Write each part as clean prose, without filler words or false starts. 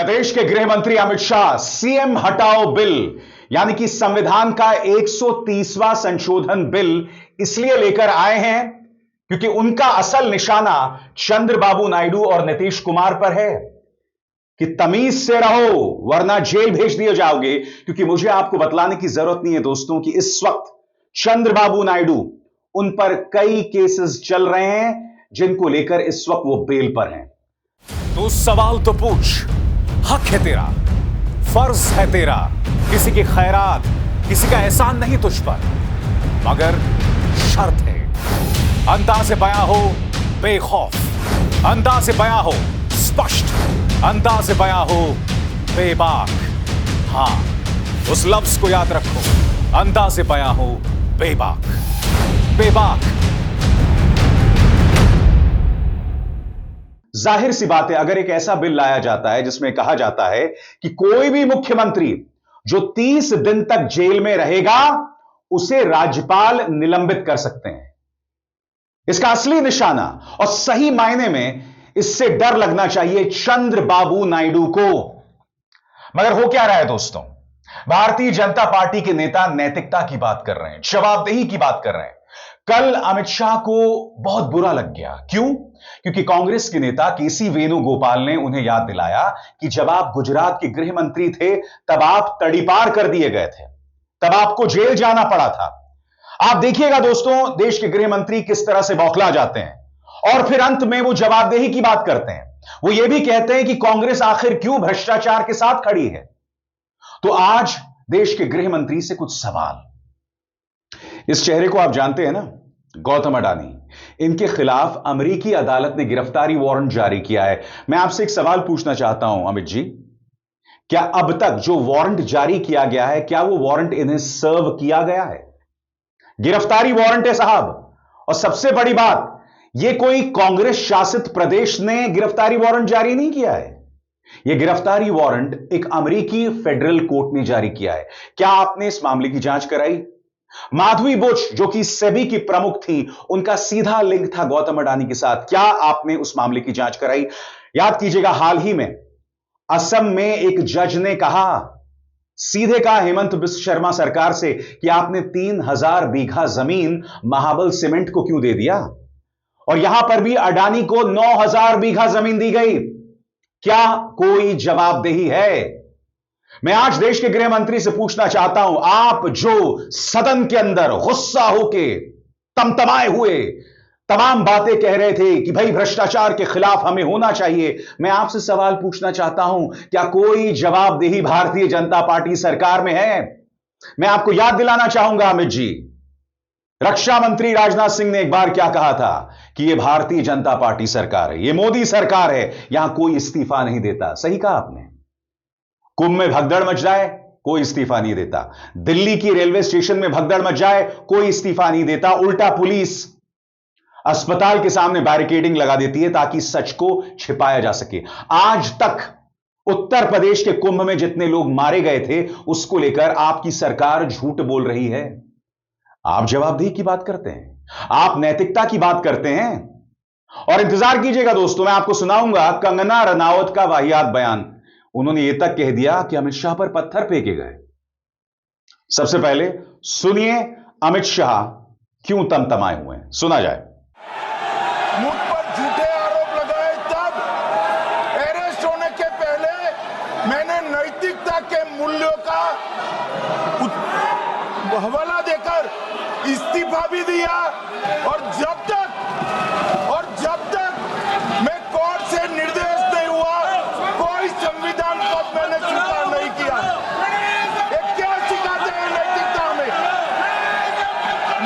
देश के गृह मंत्री अमित शाह सीएम हटाओ बिल यानी कि संविधान का 130वां संशोधन बिल इसलिए लेकर आए हैं क्योंकि उनका असल निशाना चंद्रबाबू नायडू और नीतीश कुमार पर है कि तमीज से रहो वरना जेल भेज दिए जाओगे। क्योंकि मुझे आपको बतलाने की जरूरत नहीं है दोस्तों कि इस वक्त चंद्रबाबू नायडू उन पर कई केसेस चल रहे हैं जिनको लेकर इस वक्त वो बेल पर हैं। तो सवाल तो पूछ, हक है तेरा, फर्ज है तेरा, किसी की खैरात किसी का एहसान नहीं तुझ पर, मगर शर्त है अंदाज़े बयां हो बेखौफ, अंदाज़े बयां हो स्पष्ट, अंदाज़े बयां हो बेबाक। हां, उस लफ्ज को याद रखो, अंदाज़े बयां हो बेबाक। बेबाक जाहिर सी बात है, अगर एक ऐसा बिल लाया जाता है जिसमें कहा जाता है कि कोई भी मुख्यमंत्री जो 30 दिन तक जेल में रहेगा उसे राज्यपाल निलंबित कर सकते हैं, इसका असली निशाना और सही मायने में इससे डर लगना चाहिए चंद्रबाबू नायडू को। मगर हो क्या रहा है दोस्तों, भारतीय जनता पार्टी के नेता नैतिकता की बात कर रहे हैं, जवाबदेही की बात कर रहे हैं। कल अमित शाह को बहुत बुरा लग गया। क्यों? क्योंकि कांग्रेस के नेता केसी वेणुगोपाल ने उन्हें याद दिलाया कि जब आप गुजरात के गृह मंत्री थे तब आप तड़ीपार कर दिए गए थे, तब आपको जेल जाना पड़ा था। आप देखिएगा दोस्तों, देश के गृह मंत्री किस तरह से बौखला जाते हैं और फिर अंत में वो जवाबदेही की बात करते हैं। वो ये भी कहते हैं कि कांग्रेस आखिर क्यों भ्रष्टाचार के साथ खड़ी है। तो आज देश के गृह मंत्री से कुछ सवाल। इस चेहरे को आप जानते हैं ना, गौतम अडानी। इनके खिलाफ अमेरिकी अदालत ने गिरफ्तारी वारंट जारी किया है। मैं आपसे एक सवाल पूछना चाहता हूं अमित जी, क्या अब तक जो वारंट जारी किया गया है क्या वो वारंट इन्हें सर्व किया गया है? गिरफ्तारी वारंट है साहब। और सबसे बड़ी बात, यह कोई कांग्रेस शासित प्रदेश ने गिरफ्तारी वारंट जारी नहीं किया है, यह गिरफ्तारी वारंट एक अमेरिकी फेडरल कोर्ट ने जारी किया है। क्या आपने इस मामले की जांच कराई? माधवी बुश जो कि सेबी की प्रमुख थी, उनका सीधा लिंक था गौतम अडानी के साथ। क्या आपने उस मामले की जांच कराई? याद कीजिएगा, हाल ही में असम में एक जज ने कहा, सीधे कहा हेमंत बिस्व शर्मा सरकार से कि आपने 3000 बीघा जमीन महाबल सीमेंट को क्यों दे दिया? और यहां पर भी अडानी को 9000 बीघा जमीन दी गई। क्या कोई जवाबदेही है? मैं आज देश के गृह मंत्री से पूछना चाहता हूं, आप जो सदन के अंदर गुस्सा होके तमतमाए हुए तमाम बातें कह रहे थे कि भाई भ्रष्टाचार के खिलाफ हमें होना चाहिए, मैं आपसे सवाल पूछना चाहता हूं, क्या कोई जवाबदेही भारतीय जनता पार्टी सरकार में है? मैं आपको याद दिलाना चाहूंगा अमित जी, रक्षा मंत्री राजनाथ सिंह ने एक बार क्या कहा था कि यह भारतीय जनता पार्टी सरकार है, यह मोदी सरकार है, यहां कोई इस्तीफा नहीं देता। सही कहा आपने। कुंभ में भगदड़ मच जाए कोई इस्तीफा नहीं देता, दिल्ली की रेलवे स्टेशन में भगदड़ मच जाए कोई इस्तीफा नहीं देता, उल्टा पुलिस अस्पताल के सामने बैरिकेडिंग लगा देती है ताकि सच को छिपाया जा सके। आज तक उत्तर प्रदेश के कुंभ में जितने लोग मारे गए थे उसको लेकर आपकी सरकार झूठ बोल रही है। आप जवाबदेही की बात करते हैं, आप नैतिकता की बात करते हैं। और इंतजार कीजिएगा दोस्तों, मैं आपको सुनाऊंगा कंगना रनावत का वाहियात बयान। उन्होंने यह तक कह दिया कि अमित शाह पर पत्थर फेंके गए। सबसे पहले सुनिए अमित शाह क्यों तमतमाए हुए हैं, सुना जाए। मुझ पर झूठे आरोप लगाए तब अरेस्ट होने के पहले मैंने नैतिकता के मूल्यों का हवाला देकर इस्तीफा भी दिया। और जब तक मैं कोर्ट से निर्देश नहीं हुआ कोई संविधान पद मैंने स्वीकार नहीं किया। ये क्या सिखाते हैं नैतिकता में?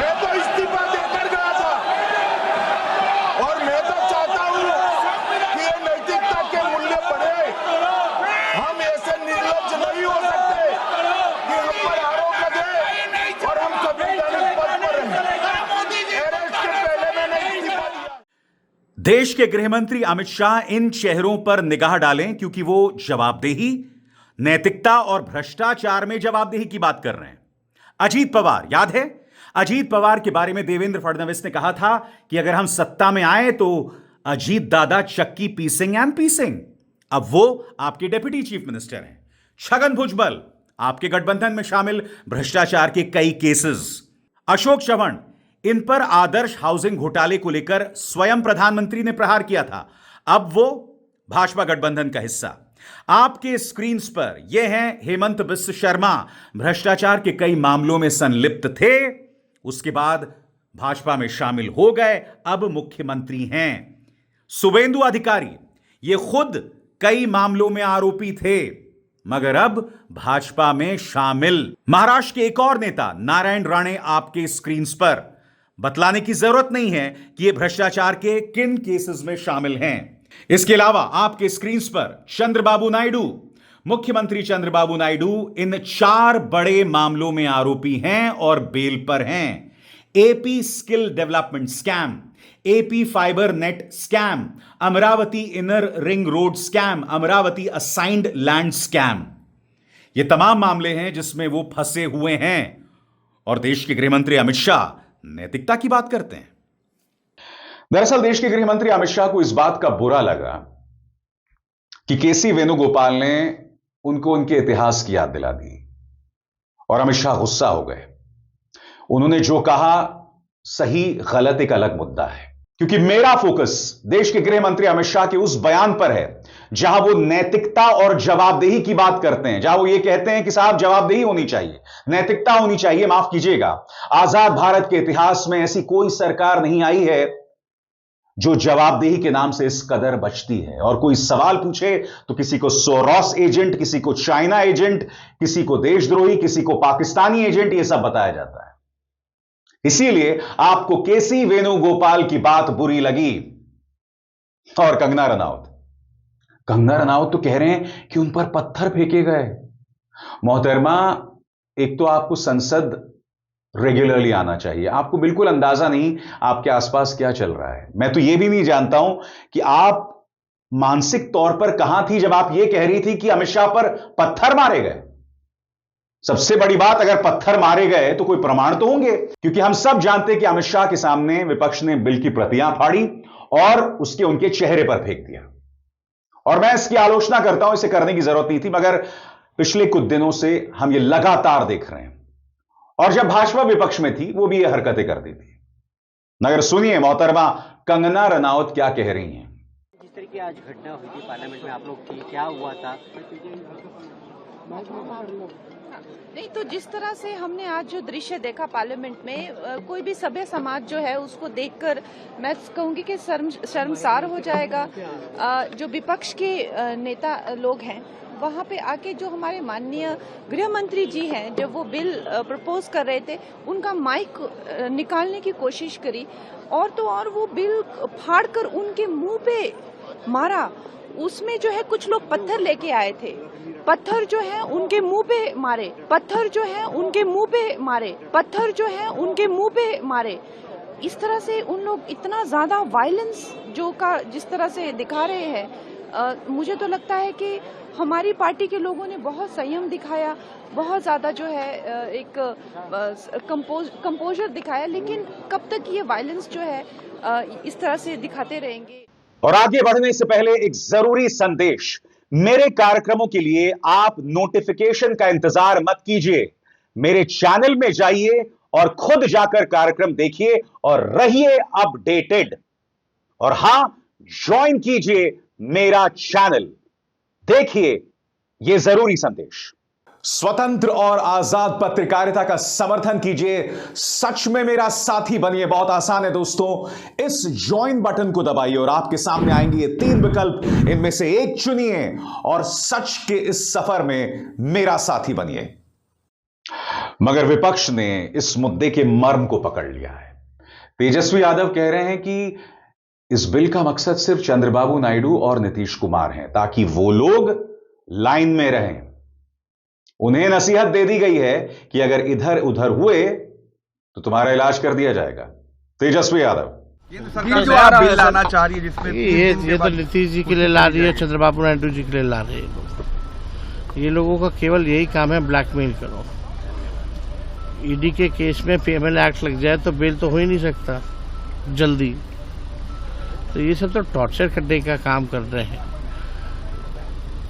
मैं तो इस्तीफा देकर गया था और मैं तो चाहता हूं कि ये नैतिकता के मूल्य बढ़े। हम ऐसे निर्लज्ज नहीं हो सकते कि हम पर आरोप लगे और हम संवैधानिक पद पर रहें। अरेस्ट के पहले मैंने इस्तीफा दिया। देश के गृहमंत्री अमित शाह इन चेहरों पर निगाह डालें क्योंकि वो जवाबदेही, नैतिकता और भ्रष्टाचार में जवाबदेही की बात कर रहे हैं। अजीत पवार, याद है अजीत पवार के बारे में देवेंद्र फडणवीस ने कहा था कि अगर हम सत्ता में आए तो अजीत दादा चक्की पीसेंगे एंड पीसेंगे। अब वो आपके डेप्यूटी चीफ मिनिस्टर हैं। छगन भुजबल, आपके गठबंधन में शामिल भ्रष्टाचार के कई केसेस। अशोक चव्हाण, इन पर आदर्श हाउसिंग घोटाले को लेकर स्वयं प्रधानमंत्री ने प्रहार किया था, अब वो भाजपा गठबंधन का हिस्सा। आपके स्क्रीन पर ये हैं हेमंत बिस्व शर्मा, भ्रष्टाचार के कई मामलों में संलिप्त थे, उसके बाद भाजपा में शामिल हो गए, अब मुख्यमंत्री हैं। शुभेंदु अधिकारी, ये खुद कई मामलों में आरोपी थे, मगर अब भाजपा में शामिल। महाराष्ट्र के एक और नेता नारायण राणे आपके स्क्रीन पर, बतलाने की जरूरत नहीं है कि ये भ्रष्टाचार के किन केसेस में शामिल हैं। इसके अलावा आपके स्क्रीन पर चंद्रबाबू नायडू, मुख्यमंत्री चंद्रबाबू नायडू इन 4 बड़े मामलों में आरोपी हैं और बेल पर हैं। AP skill development scam, AP fibre net scam, Amravati inner ring road scam, Amravati assigned land scam. ये तमाम मामले हैं जिसमें वो फंसे हुए हैं। और देश के गृहमंत्री अमित शाह नैतिकता की बात करते हैं। दरअसल देश के गृहमंत्री अमित शाह को इस बात का बुरा लगा कि केसी वेणुगोपाल ने उनको उनके इतिहास की याद दिला दी और अमित शाह गुस्सा हो गए। उन्होंने जो कहा सही गलत एक अलग मुद्दा है, क्योंकि मेरा फोकस देश के गृह मंत्री अमित शाह के उस बयान पर है जहां वो नैतिकता और जवाबदेही की बात करते हैं, जहां वो ये कहते हैं कि साहब जवाबदेही होनी चाहिए, नैतिकता होनी चाहिए। माफ कीजिएगा, आजाद भारत के इतिहास में ऐसी कोई सरकार नहीं आई है जो जवाबदेही के नाम से इस कदर बचती है। और कोई सवाल पूछे तो किसी को सोरोस एजेंट, किसी को चाइना एजेंट, किसी को देशद्रोही, किसी को पाकिस्तानी एजेंट, यह सब बताया जाता है। इसीलिए आपको केसी वेणुगोपाल की बात बुरी लगी। और कंगना रनावत तो कह रहे हैं कि उन पर पत्थर फेंके गए। मोहतरमा, एक तो आपको संसद रेगुलरली आना चाहिए, आपको बिल्कुल अंदाजा नहीं आपके आसपास क्या चल रहा है। मैं तो यह भी नहीं जानता हूं कि आप मानसिक तौर पर कहां थी जब आप यह कह रही थी कि अमित शाह पर पत्थर मारे गए। सबसे बड़ी बात, अगर पत्थर मारे गए तो कोई प्रमाण तो होंगे, क्योंकि हम सब जानते हैं कि अमित शाह के सामने विपक्ष ने बिल की प्रतियां फाड़ी और उसके उनके चेहरे पर फेंक दिया। और मैं इसकी आलोचना करता हूं, इसे करने की जरूरत नहीं थी, मगर पिछले कुछ दिनों से हम ये लगातार देख रहे हैं। और जब भाजपा विपक्ष में थी वो भी ये हरकतें करती थी। मगर सुनिए मोहतरमा कंगना रनावत क्या कह रही हैं। जिस तरह की आज घटना हुई थी पार्लियामेंट में, आप लोग थी, क्या हुआ था? नहीं तो जिस तरह से हमने आज जो दृश्य देखा पार्लियामेंट में, कोई भी सभ्य समाज जो है उसको देखकर मैं कहूंगी कि शर्मसार हो जाएगा। जो विपक्ष के नेता लोग हैं वहाँ पे आके जो हमारे माननीय गृह मंत्री जी हैं, जब वो बिल प्रपोज कर रहे थे, उनका माइक निकालने की कोशिश करी और तो और वो बिल फाड़कर उनके मुंह पे मारा। उसमें जो है कुछ लोग पत्थर लेके आए थे, पत्थर जो है उनके मुंह पे मारे, पत्थर जो है उनके मुंह पे मारे, पत्थर जो है उनके मुंह पे मारे। इस तरह से उन लोग इतना ज्यादा वायलेंस जो का जिस तरह से दिखा रहे हैं, मुझे तो लगता है कि हमारी पार्टी के लोगों ने बहुत संयम दिखाया, बहुत ज्यादा जो है एक कंपोजर दिखाया, लेकिन कब तक ये वायलेंस जो है इस तरह से दिखाते रहेंगे। और आगे बढ़ने से पहले एक जरूरी संदेश, मेरे कार्यक्रमों के लिए आप नोटिफिकेशन का इंतजार मत कीजिए, मेरे चैनल में जाइए और खुद जाकर कार्यक्रम देखिए और रहिए अपडेटेड। और हां, ज्वाइन कीजिए मेरा चैनल, देखिए यह जरूरी संदेश। स्वतंत्र और आजाद पत्रकारिता का समर्थन कीजिए, सच में मेरा साथी बनिए। बहुत आसान है दोस्तों, इस ज्वाइन बटन को दबाइए और आपके सामने आएंगे ये 3 विकल्प, इनमें से एक चुनिए और सच के इस सफर में मेरा साथी बनिए। मगर विपक्ष ने इस मुद्दे के मर्म को पकड़ लिया है। तेजस्वी यादव कह रहे हैं कि इस बिल का मकसद सिर्फ चंद्रबाबू नायडू और नीतीश कुमार हैं, ताकि वो लोग लाइन में रहें। उन्हें नसीहत दे दी गई है कि अगर इधर उधर हुए तो तुम्हारा इलाज कर दिया जाएगा। तेजस्वी यादव सरकार जो आप बिल लाना चाह रही है जिसमें ये तो नीतीश जी के लिए ला रही है, चंद्रबाबू नायडू जी के लिए ला रहे हैं। ये लोगों का केवल यही काम है, ब्लैकमेल करो। ईडी के केस में PML एक्ट लग जाए तो बेल तो हो ही नहीं सकता जल्दी। तो ये सब तो टॉर्चर करने का काम कर रहे हैं।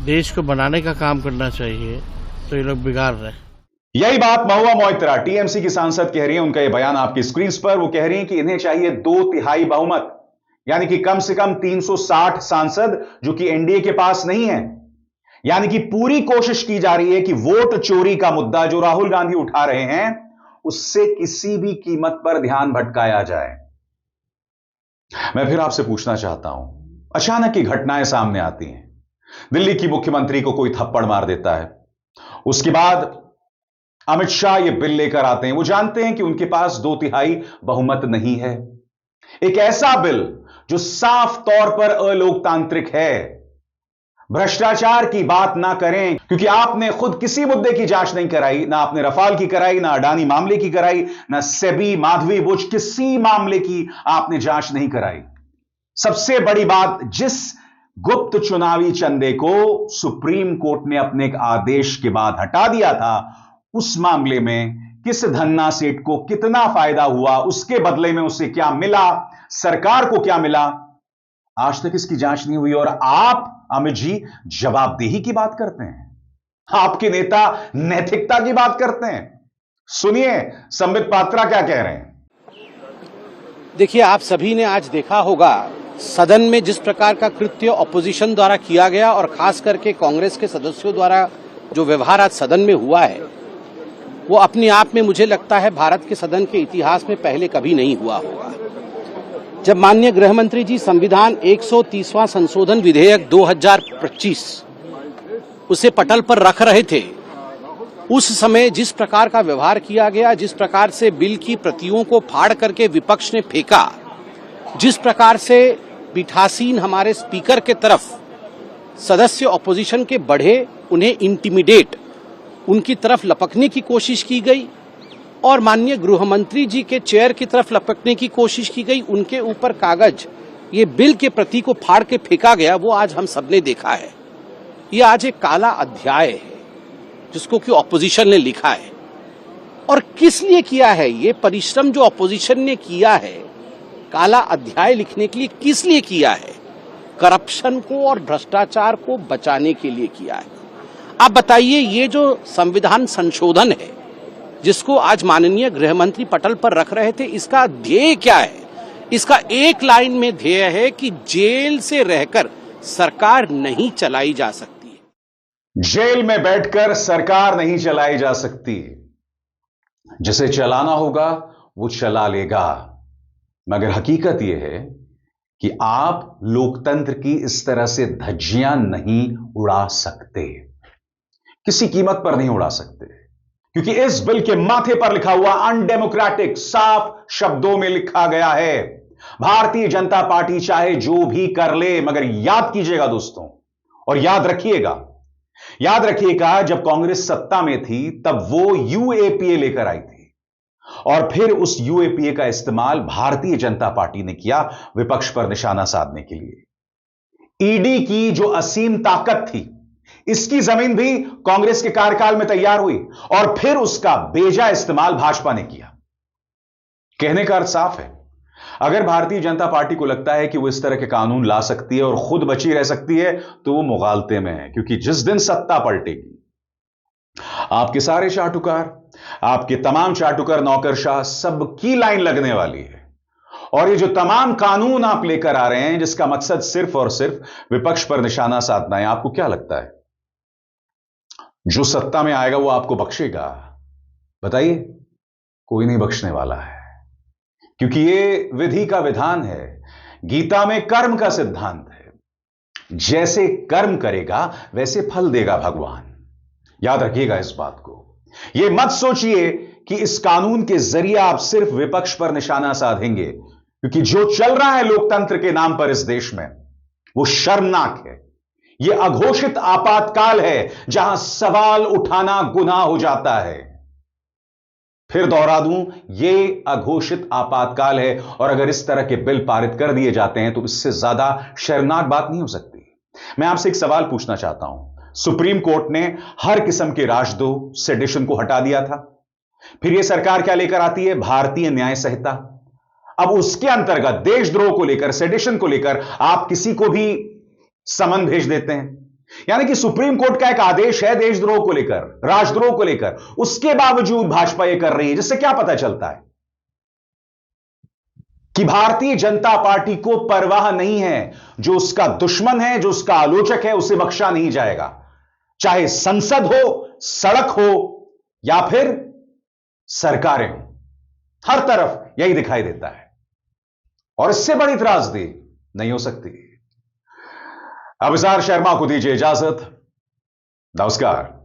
देश को बनाने का काम करना चाहिए, तो ये लोग बिगाड़ रहे हैं। यही बात महुआ मोइत्रा टीएमसी की सांसद कह रही है। उनका यह बयान आपकी स्क्रीन पर। वो कह रही हैं कि इन्हें चाहिए 2/3 बहुमत, यानी कि कम से कम 360 सांसद, जो कि एनडीए के पास नहीं है। यानी कि पूरी कोशिश की जा रही है कि वोट चोरी का मुद्दा जो राहुल गांधी उठा रहे हैं, उससे किसी भी कीमत पर ध्यान भटकाया जाए। मैं फिर आपसे पूछना चाहता हूं, अचानक की घटनाएं सामने आती हैं। दिल्ली की मुख्यमंत्री को कोई थप्पड़ मार देता है, उसके बाद अमित शाह ये बिल लेकर आते हैं। वो जानते हैं कि उनके पास 2/3 बहुमत नहीं है। एक ऐसा बिल जो साफ तौर पर अलोकतांत्रिक है। भ्रष्टाचार की बात ना करें, क्योंकि आपने खुद किसी मुद्दे की जांच नहीं कराई। ना आपने रफाल की कराई, ना अडानी मामले की कराई, ना सेबी, माधवी बुच, किसी मामले की आपने जांच नहीं कराई। सबसे बड़ी बात, जिस गुप्त चुनावी चंदे को सुप्रीम कोर्ट ने अपने एक आदेश के बाद हटा दिया था, उस मामले में किस धन्ना सेठ को कितना फायदा हुआ, उसके बदले में उसे क्या मिला, सरकार को क्या मिला, आज तक इसकी जांच नहीं हुई। और आप अमित जी जवाबदेही की बात करते हैं, आपके नेता नैतिकता की बात करते हैं। सुनिए संबित पात्रा क्या कह रहे हैं। देखिए, आप सभी ने आज देखा होगा सदन में जिस प्रकार का कृत्य ऑपोजिशन द्वारा किया गया, और खास करके कांग्रेस के सदस्यों द्वारा जो व्यवहार आज सदन में हुआ है, वो अपने आप में मुझे लगता है भारत के सदन के इतिहास में पहले कभी नहीं हुआ होगा। जब माननीय गृह मंत्री जी संविधान 130वां संशोधन विधेयक 2025 उसे पटल पर रख रहे थे, उस समय जिस प्रकार का व्यवहार किया गया, जिस प्रकार से बिल की प्रतियों को फाड़ करके विपक्ष ने फेंका, जिस प्रकार से पीठासीन हमारे स्पीकर के तरफ सदस्य ऑपोजिशन के बढ़े, उन्हें इंटिमिडेट, उनकी तरफ लपकने की कोशिश की गई, और माननीय गृह मंत्री जी के चेयर की तरफ लपकने की कोशिश की गई, उनके ऊपर कागज, ये बिल के प्रति को फाड़ के फेंका गया, वो आज हम सबने देखा है। ये आज एक काला अध्याय है जिसको कि ऑपोजिशन ने लिखा है। और किस लिए किया है ये परिश्रम जो ऑपोजिशन ने किया है काला अध्याय लिखने के लिए, किस लिए किया है? करप्शन को और भ्रष्टाचार को बचाने के लिए किया है। आप बताइए, ये जो संविधान संशोधन है जिसको आज माननीय गृह मंत्री पटल पर रख रहे थे, इसका ध्येय क्या है? इसका एक लाइन में ध्येय है कि जेल से रहकर सरकार नहीं चलाई जा सकती है। जेल में बैठकर सरकार नहीं चलाई जा सकती, जिसे चलाना होगा वो चला लेगा। मगर हकीकत यह है कि आप लोकतंत्र की इस तरह से धज्जियां नहीं उड़ा सकते, किसी कीमत पर नहीं उड़ा सकते, क्योंकि इस बिल के माथे पर लिखा हुआ अनडेमोक्रेटिक साफ शब्दों में लिखा गया है। भारतीय जनता पार्टी चाहे जो भी कर ले, मगर याद कीजिएगा दोस्तों, और याद रखिएगा, जब कांग्रेस सत्ता में थी तब वो यूएपीए लेकर आई थी, और फिर उस यूएपीए का इस्तेमाल भारतीय जनता पार्टी ने किया विपक्ष पर निशाना साधने के लिए। ईडी की जो असीम ताकत थी, इसकी जमीन भी कांग्रेस के कार्यकाल में तैयार हुई, और फिर उसका बेजा इस्तेमाल भाजपा ने किया। कहने का अर्थ साफ है, अगर भारतीय जनता पार्टी को लगता है कि वो इस तरह के कानून ला सकती है और खुद बची रह सकती है, तो वो मुगालते में है, क्योंकि जिस दिन सत्ता पलटेगी, आपके सारे चाटुकार, आपके तमाम चाटुकर नौकरशाह, सबकी लाइन लगने वाली है। और ये जो तमाम कानून आप लेकर आ रहे हैं, जिसका मकसद सिर्फ और सिर्फ विपक्ष पर निशाना साधना है, आपको क्या लगता है जो सत्ता में आएगा वो आपको बख्शेगा? बताइए, कोई नहीं बख्शने वाला है, क्योंकि ये विधि का विधान है। गीता में कर्म का सिद्धांत है, जैसे कर्म करेगा वैसे फल देगा भगवान। याद रखिएगा इस बात को। यह मत सोचिए कि इस कानून के जरिए आप सिर्फ विपक्ष पर निशाना साधेंगे, क्योंकि जो चल रहा है लोकतंत्र के नाम पर इस देश में, वो शर्मनाक है। यह अघोषित आपातकाल है, जहां सवाल उठाना गुनाह हो जाता है। फिर दोहरा दूं, यह अघोषित आपातकाल है, और अगर इस तरह के बिल पारित कर दिए जाते हैं तो इससे ज्यादा शर्मनाक बात नहीं हो सकती। मैं आपसे एक सवाल पूछना चाहता हूं। सुप्रीम कोर्ट ने हर किस्म के राजद्रोह, सेडिशन को हटा दिया था। फिर यह सरकार क्या लेकर आती है? भारतीय न्याय संहिता। अब उसके अंतर्गत देशद्रोह को लेकर, सेडिशन को लेकर आप किसी को भी समन भेज देते हैं। यानी कि सुप्रीम कोर्ट का एक आदेश है देशद्रोह को लेकर, राष्ट्रद्रोह को लेकर, उसके बावजूद भाजपा यह कर रही है, जिससे क्या पता चलता है कि भारतीय जनता पार्टी को परवाह नहीं है। जो उसका दुश्मन है, जो उसका आलोचक है, उसे बख्शा नहीं जाएगा, चाहे संसद हो, सड़क हो या फिर सरकारें हो, हर तरफ यही दिखाई देता है। और इससे बड़ी त्रासदी नहीं हो सकती। अभिसार शर्मा को दीजिए इजाजत। नमस्कार।